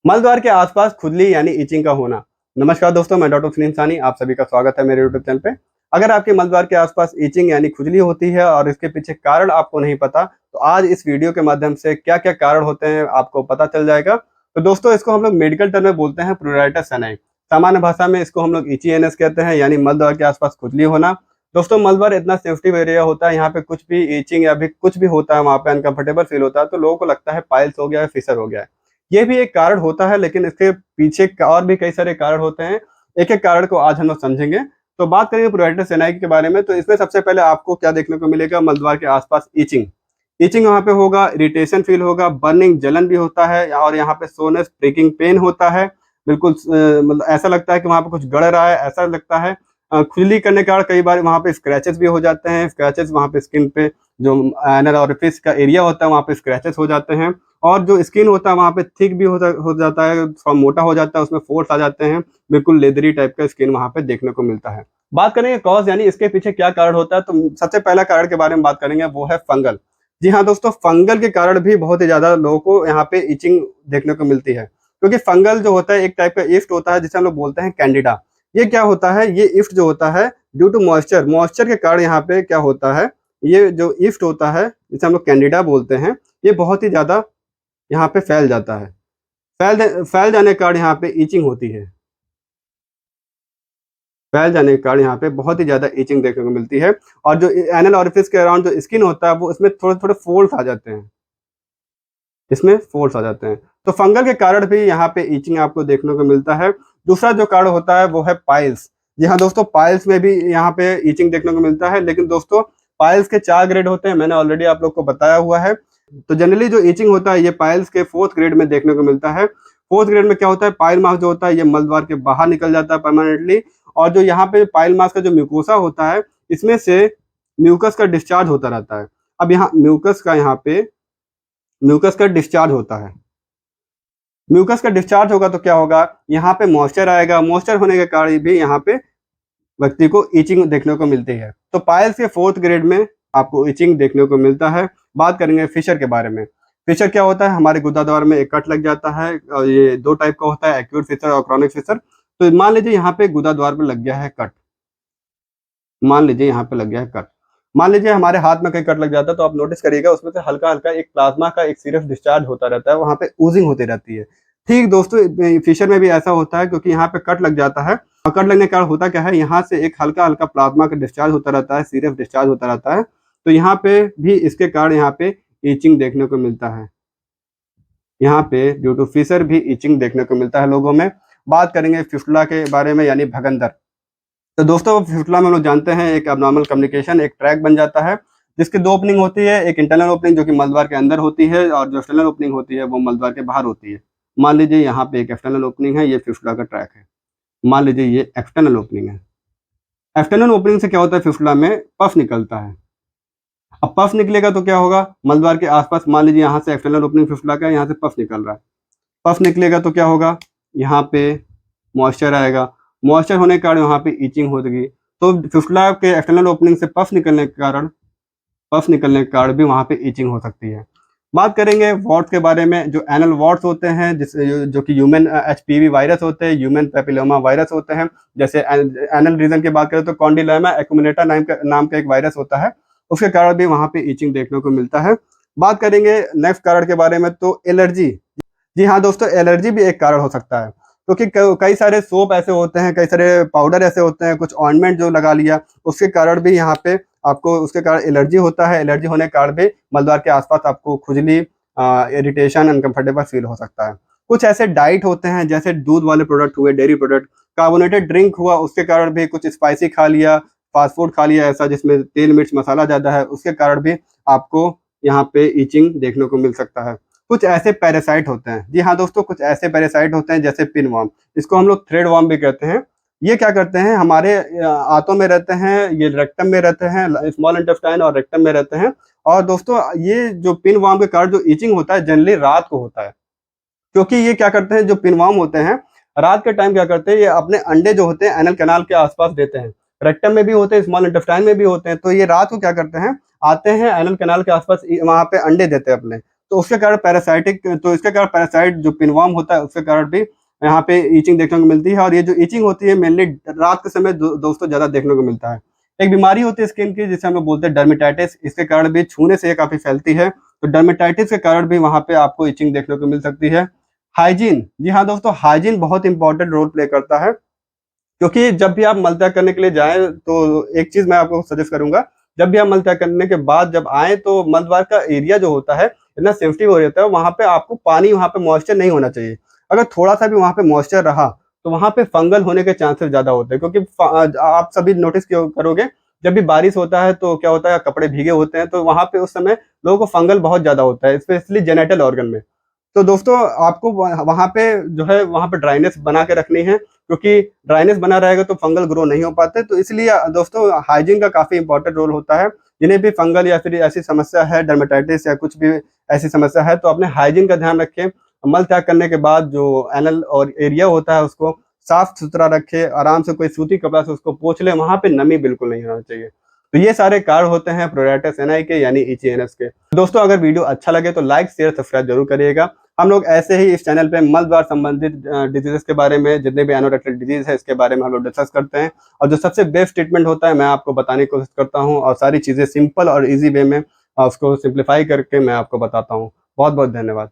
मलद्वार के आसपास खुजली यानी इचिंग का होना। नमस्कार दोस्तों, मैं डॉक्टर सुनील सानी, आप सभी का स्वागत है मेरे यूट्यूब चैनल पे। अगर आपके मलद्वार के आसपास इचिंग यानी खुजली होती है और इसके पीछे कारण आपको नहीं पता, तो आज इस वीडियो के माध्यम से क्या-क्या कारण होते हैं आपको पता चल जाएगा। तो दोस्तों, इसको हम लोग मेडिकल टर्म में बोलते हैं प्रूराइटस सनाई। सामान्य भाषा में इसको हम लोग इची एनस कहते हैं, यानी मलद्वार के आसपास खुजली होना। दोस्तों, मलद्वार इतना सेंसिटिव एरिया होता है, यहाँ पे कुछ भी इचिंग या फिर कुछ भी होता है, वहाँ पे अनकंफर्टेबल फील होता है, तो लोगों को लगता है पाइल्स हो गया है, फिशर हो गया है। ये भी एक कारण होता है, लेकिन इसके पीछे और भी कई सारे कारण होते हैं। एक-एक कारण को आज हम लोग समझेंगे। तो बात करेंगे प्रूराइटस सनाई के बारे में, तो इसमें सबसे पहले आपको क्या देखने को मिलेगा, मलद्वार के आसपास इचिंग। इचिंग वहाँ पे होगा, इरिटेशन फील होगा, बर्निंग जलन भी होता है और यहाँ पे सोनेस, प्रिकिंग पेन होता है। बिल्कुल मतलब ऐसा लगता है कि वहाँ पे कुछ गड़ रहा है, ऐसा लगता है। खुजली करने के कारण कई बार वहाँ पे स्क्रैचेस भी हो जाते हैं। स्क्रैचेस वहाँ पे स्किन पे जो एनल ओरिफिस का एरिया होता है, वहाँ पे स्क्रैचेस हो जाते हैं। और जो स्किन होता है वहाँ पे थिक भी हो जाता है, थोड़ा मोटा हो जाता है, उसमें पोर्स आ जाते हैं। बिल्कुल लेदरी टाइप का स्किन वहाँ पे देखने को मिलता है। बात करेंगे कॉज यानी इसके पीछे क्या कारण होता है, तो सबसे पहला कारण के बारे में बात करेंगे, वो है फंगल। जी हाँ दोस्तों, फंगल के कारण भी बहुत ही ज़्यादा लोगों को यहाँ पे इचिंग देखने को मिलती है। क्योंकि फंगल जो होता है एक टाइप का ईस्ट होता है, जिसे हम लोग बोलते हैं कैंडिडा। ये क्या होता है, ये ईस्ट जो होता है ड्यू टू मॉइस्चर, मॉइस्चर के कारण यहाँ पे क्या होता है, ये जो ईस्ट होता है जिसे हम लोग कैंडिडा बोलते हैं, ये बहुत ही ज़्यादा यहाँ पे फैल जाता है। फैल जाने के कारण यहाँ पे इचिंग होती है। फैल जाने के कारण यहाँ पे बहुत ही ज़्यादा इचिंग देखने को मिलती है। और जो एनल ओरिफिस के अराउंड जो स्किन होता है, वो उसमें थोड़े-थोड़े फोल्ड्स आ जाते हैं। इसमें फोल्ड्स आ जाते हैं। तो फंगल के कारण भी यहाँ पे इचिंग आपको देखने को मिलता है। दूसरा जो कारण होता है वो है पाइल्स। जी हाँ दोस्तों, पाइल्स में भी यहाँ पे इचिंग देखने को मिलता है, लेकिन दोस्तों पाइल्स के 4 ग्रेड होते हैं, मैंने ऑलरेडी आप लोग को बताया हुआ है। तो जनरली जो इचिंग होता है ये पाइल्स के 4th ग्रेड में देखने को मिलता है। 4th ग्रेड में क्या होता है, पाइल मास जो होता है ये मलद्वार के बाहर निकल जाता है परमानेंटली। और जो यहाँ पे पाइल मास का जो म्यूकोसा होता है, इसमें से म्यूकस का डिस्चार्ज होता रहता है। अब यहाँ म्यूकस का डिस्चार्ज होता है। म्यूकस का डिस्चार्ज होगा तो क्या होगा, यहाँ पे मॉइस्चर आएगा। मॉइस्चर होने के कारण भी यहाँ पे व्यक्ति को इचिंग देखने को मिलती है। तो पाइल्स के 4th ग्रेड में आपको इचिंग देखने को मिलता है। बात करेंगे फिशर के बारे में। फिशर क्या होता है, हमारे गुदाद्वार में एक कट लग जाता है और ये 2 टाइप का होता है, एक्यूट फिशर और क्रॉनिक फिशर। तो मान लीजिए यहाँ पे गुदाद्वार पे लग गया है कट। मान लीजिए यहाँ पे लग गया है कट। मान लीजिए हमारे हाथ में कहीं कट लग जाता है, तो आप नोटिस करिएगा उसमें से हल्का-हल्का एक प्लाज्मा का एक सिर्फ डिस्चार्ज होता रहता है, वहाँ पे ओजिंग होती रहती है। ठीक दोस्तों, फिशर में भी ऐसा होता है, क्योंकि यहाँ पे कट लग जाता है और कट लगने के कारण होता क्या है, यहाँ से एक हल्का-हल्का प्लाज्मा का डिस्चार्ज होता रहता है, सिर्फ डिस्चार्ज होता रहता है। तो यहाँ पे भी इसके कारण यहाँ पे इचिंग देखने को मिलता है। यहाँ पे ड्यू टू फिशर भी इचिंग देखने को मिलता है लोगों में। बात करेंगे फिस्टुला के बारे में, यानी भगंदर। तो दोस्तों फिस्टुला में हम लोग जानते हैं एक एब्नॉर्मल कम्युनिकेशन, एक ट्रैक बन जाता है, जिसकी 2 ओपनिंग होती है। एक इंटरनल ओपनिंग जो कि मलद्वार के अंदर होती है, और जो एक्सटर्नल ओपनिंग होती है वो मलद्वार के बाहर होती है। मान लीजिए यहाँ पे एक एक्सटर्नल ओपनिंग है, ये फिस्टुला का ट्रैक है। मान लीजिए ये एक्सटर्नल ओपनिंग है। एक्सटर्नल ओपनिंग से क्या होता है, फिस्टुला में पफ निकलता है। अब पफ निकलेगा तो क्या होगा, मलद्वार के आसपास मान लीजिए यहाँ से एक्सटर्नल ओपनिंग फिस्टुला का, यहाँ से पफ निकल रहा है। पफ निकलेगा तो क्या होगा, यहाँ पे मॉइस्चर आएगा। मॉइस्चर होने के कारण वहाँ पे इचिंग होगी। तो फिस्टुला के एक्सटर्नल ओपनिंग से पफ निकलने के कारण भी वहाँ पे इचिंग हो सकती है। बात करेंगे वॉर्ट्स के बारे में। जो एनल वॉर्ट्स होते हैं, जो कि ह्यूमन एचपीवी वायरस होते हैं, ह्यूमन पैपिलोमा वायरस होते हैं। जैसे एनल रीजन की बात करें तो कॉन्डिलोमा एक्यूमुलेटा नाम का एक वायरस होता है, उसके कारण भी वहाँ पे इचिंग देखने को मिलता है। बात करेंगे नेक्स्ट कारण के बारे में, तो एलर्जी। जी हाँ दोस्तों, एलर्जी भी एक कारण हो सकता है, क्योंकि कई सारे सोप ऐसे होते हैं, कई सारे पाउडर ऐसे होते हैं, कुछ ऑइंटमेंट जो लगा लिया, उसके कारण भी यहाँ पे आपको उसके कारण एलर्जी होता है। एलर्जी होने के कारण भी मलद्वार के आसपास आपको खुजली, इरिटेशन, अनकंफर्टेबल फील हो सकता है। कुछ ऐसे डाइट होते हैं, जैसे दूध वाले प्रोडक्ट हुए, डेयरी प्रोडक्ट, कार्बोनेटेड ड्रिंक हुआ, उसके कारण भी, कुछ स्पाइसी खा लिया, फास्ट फूड खा लिया ऐसा जिसमें तेल मिर्च मसाला ज़्यादा है, उसके कारण भी आपको यहाँ पे इचिंग देखने को मिल सकता है। कुछ ऐसे पैरासाइट होते हैं, जी हाँ दोस्तों, कुछ ऐसे पैरासाइट होते हैं जैसे पिन वर्म, इसको हम लोग थ्रेड वर्म भी कहते हैं। ये क्या करते हैं, हमारे आंतों में रहते हैं, ये रेक्टम में रहते हैं, स्मॉल इंटेस्टाइन और रेक्टम में रहते हैं। और दोस्तों ये जो पिन वर्म के कारण जो इचिंग होता है, जनरली रात को होता है, क्योंकि ये क्या करते हैं, जो पिन वर्म होते हैं रात के टाइम क्या करते हैं, ये अपने अंडे जो होते हैं एनल कैनाल के आसपास देते हैं। रेक्टम में भी होते हैं, स्मॉल इंटेस्टाइन में भी होते हैं। तो ये रात को क्या करते हैं, आते हैं एनल कैनाल के आसपास, वहां पे अंडे देते हैं अपने। तो उसके कारण इसके कारण पैरासाइट जो पिनवर्म होता है उसके कारण भी यहाँ पे ईचिंग देखने को मिलती है। और ये जो ईचिंग होती है मेनली रात के समय दोस्तों ज़्यादा देखने को मिलता है। एक बीमारी होती है स्किन की जिसे हम लोग बोलते हैं डर्मेटाइटिस, इसके कारण भी छूने से ये काफ़ी फैलती है। तो डर्मेटाइटिस के कारण भी वहाँ पे आपको ईचिंग देखने को मिल सकती है। हाइजीन, जी हाँ दोस्तों, हाइजीन बहुत इंपॉर्टेंट रोल प्ले करता है, क्योंकि जब भी आप मल त्याग करने के लिए जाएँ तो एक चीज़ मैं आपको सजेस्ट करूँगा, जब भी आप मल त्याग करने के बाद जब आएँ तो मल द्वार का एरिया जो होता है इतना सेंसिटिव हो जाता है, वहाँ पे आपको वहाँ पे मॉइस्चर नहीं होना चाहिए। अगर थोड़ा-सा भी वहाँ पे मॉइस्चर रहा, तो वहाँ पे फंगल होने के चांसेस ज़्यादा होते हैं, क्योंकि आप सभी नोटिस करोगे, जब भी बारिश होता है तो क्या होता है, कपड़े भीगे होते हैं, तो वहाँ पे उस समय लोगों को फंगल बहुत ज़्यादा होता है, स्पेशली जेनिटल ऑर्गन में। तो दोस्तों आपको वहाँ पे जो है वहाँ पे ड्राइनेस बना के रखनी है, क्योंकि ड्राइनेस बना रहेगा तो फंगल ग्रो नहीं हो पाते। तो इसलिए दोस्तों हाइजीन का काफ़ी इंपॉर्टेंट रोल होता है। जिन्हें भी फंगल या फिर ऐसी समस्या है, डर्मेटाइटिस या कुछ भी ऐसी समस्या है, तो अपने हाइजीन का ध्यान रखें। मल त्याग करने के बाद जो एनल और एरिया होता है उसको साफ सुथरा रखें, आराम से कोई सूती कपड़ा से उसको पोंछ लें, वहाँ पे नमी बिल्कुल नहीं होना चाहिए। तो ये सारे कारण होते हैं प्रोडाइटिस एनाई के, यानी इचीएनएस के। दोस्तों अगर वीडियो अच्छा लगे तो लाइक शेयर सब्सक्राइब जरूर करिएगा। हम लोग ऐसे ही इस चैनल पे मल द्वार संबंधित डिजीजेस के बारे में, जितने भी एनोरेक्टल डिजीज है इसके बारे में हम लोग डिस्कस करते हैं, और जो सबसे बेस्ट ट्रीटमेंट होता है मैं आपको बताने की कोशिश करता हूँ, और सारी चीज़ें सिंपल और ईजी वे में उसको सिंप्लीफाई करके मैं आपको बताता हूँ। बहुत बहुत धन्यवाद।